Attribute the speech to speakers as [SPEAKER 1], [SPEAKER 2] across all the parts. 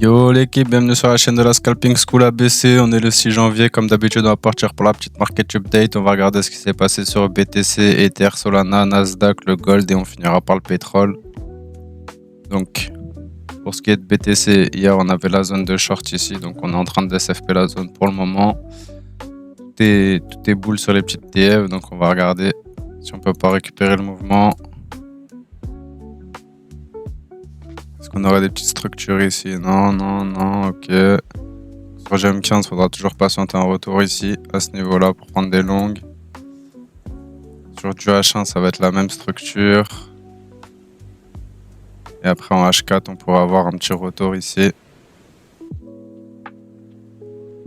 [SPEAKER 1] Yo l'équipe, bienvenue sur la chaîne de la Scalping School ABC. On est le 6 janvier, comme d'habitude on va partir pour la petite market update. On va regarder ce qui s'est passé sur BTC, Ether, Solana, Nasdaq, le Gold et on finira par le pétrole. Donc pour ce qui est de BTC, hier on avait la zone de short ici, donc on est en train de SFP la zone pour le moment. Tout est boule sur les petites TF, donc on va regarder si on peut pas récupérer le mouvement. Est-ce qu'on aurait des petites structures ici? Non, ok. Sur GM15, il faudra toujours patienter un retour ici, à ce niveau-là, pour prendre des longues. Sur du H1, ça va être la même structure. Et après, en H4, on pourra avoir un petit retour ici.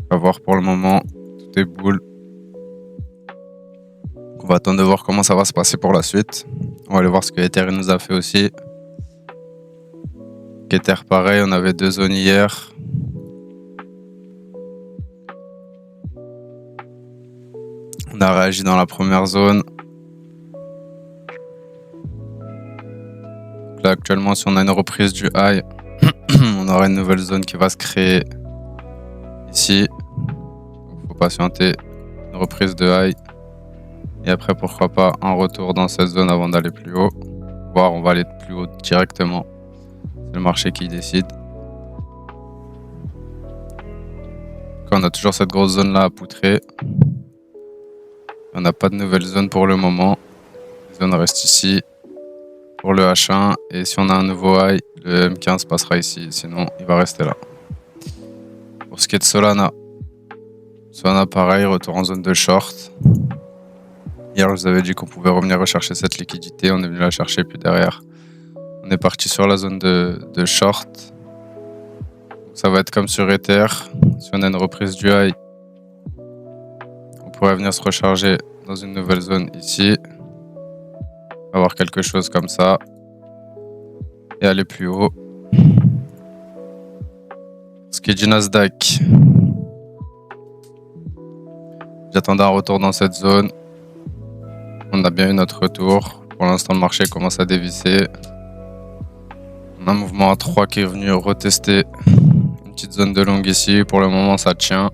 [SPEAKER 1] On va voir pour le moment, tout est boule. On va attendre de voir comment ça va se passer pour la suite. On va aller voir ce que Ether nous a fait aussi. Ether pareil, on avait deux zones hier. On a réagi dans la première zone. Là actuellement, si on a une reprise du high, on aura une nouvelle zone qui va se créer ici. Il faut patienter une reprise de high. Et après, pourquoi pas un retour dans cette zone avant d'aller plus haut. Voire on va aller plus haut directement. C'est le marché qui décide. Quand on a toujours cette grosse zone là à poutrer. On n'a pas de nouvelle zone pour le moment. La zone reste ici pour le H1. Et si on a un nouveau high, le M15 passera ici. Sinon, il va rester là. Pour ce qui est de Solana. Solana pareil, retour en zone de short. Hier, je vous avais dit qu'on pouvait revenir rechercher cette liquidité. On est venu la chercher, puis derrière, on est parti sur la zone de short. Ça va être comme sur Ether. Si on a une reprise du high, on pourrait venir se recharger dans une nouvelle zone ici. Avoir quelque chose comme ça. Et aller plus haut. Ce qui est du Nasdaq. J'attendais un retour dans cette zone. On a bien eu notre retour. Pour l'instant, le marché commence à dévisser. On a un mouvement à 3 qui est venu retester une petite zone de longue ici. Pour le moment, ça tient.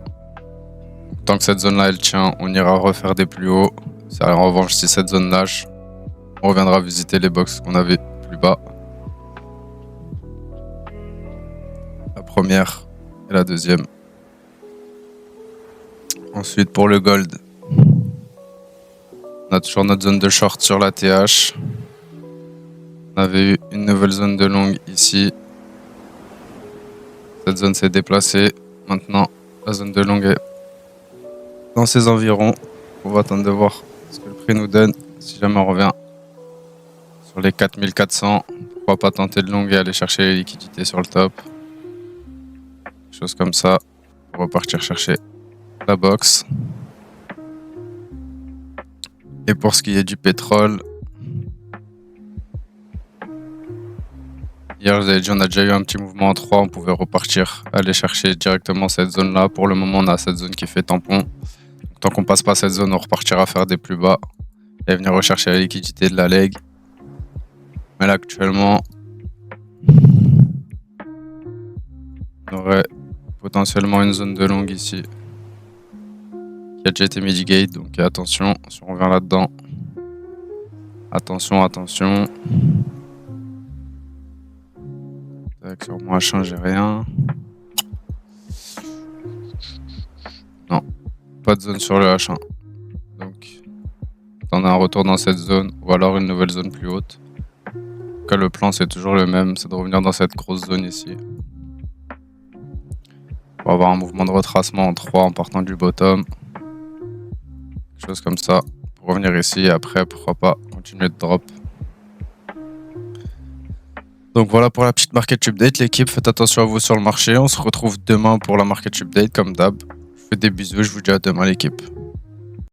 [SPEAKER 1] Tant que cette zone-là, elle tient, on ira refaire des plus hauts. En revanche, si cette zone lâche, on reviendra visiter les box qu'on avait plus bas. La première et la deuxième. Ensuite, pour le gold, on a toujours notre zone de short sur la TH. On avait eu une nouvelle zone de longue ici. Cette zone s'est déplacée. Maintenant, la zone de longue est dans ses environs. On va attendre de voir ce que le prix nous donne. Si jamais on revient sur les 4400, pourquoi pas tenter de longue et aller chercher les liquidités sur le top. Chose comme ça. On va partir chercher la box. Et pour ce qui est du pétrole, hier, je vous avais dit, on a déjà eu un petit mouvement en 3. On pouvait repartir, aller chercher directement cette zone-là. Pour le moment, on a cette zone qui fait tampon. Tant qu'on passe pas cette zone, on repartira faire des plus bas et venir rechercher la liquidité de la leg. Mais là, actuellement, on aurait potentiellement une zone de longue ici qui a déjà été mitigate. Donc attention, si on revient là-dedans, attention. Sur moi, j'ai rien. Non, pas de zone sur le H1. Donc, on a un retour dans cette zone ou alors une nouvelle zone plus haute. En tout cas, le plan, c'est toujours le même, c'est de revenir dans cette grosse zone ici. Pour avoir un mouvement de retracement en 3 en partant du bottom. Quelque chose comme ça. Pour revenir ici et après, pourquoi pas continuer de drop. Donc voilà pour la petite market update. L'équipe, faites attention à vous sur le marché. On se retrouve demain pour la market update comme d'hab. Je vous fais des bisous, je vous dis à demain l'équipe.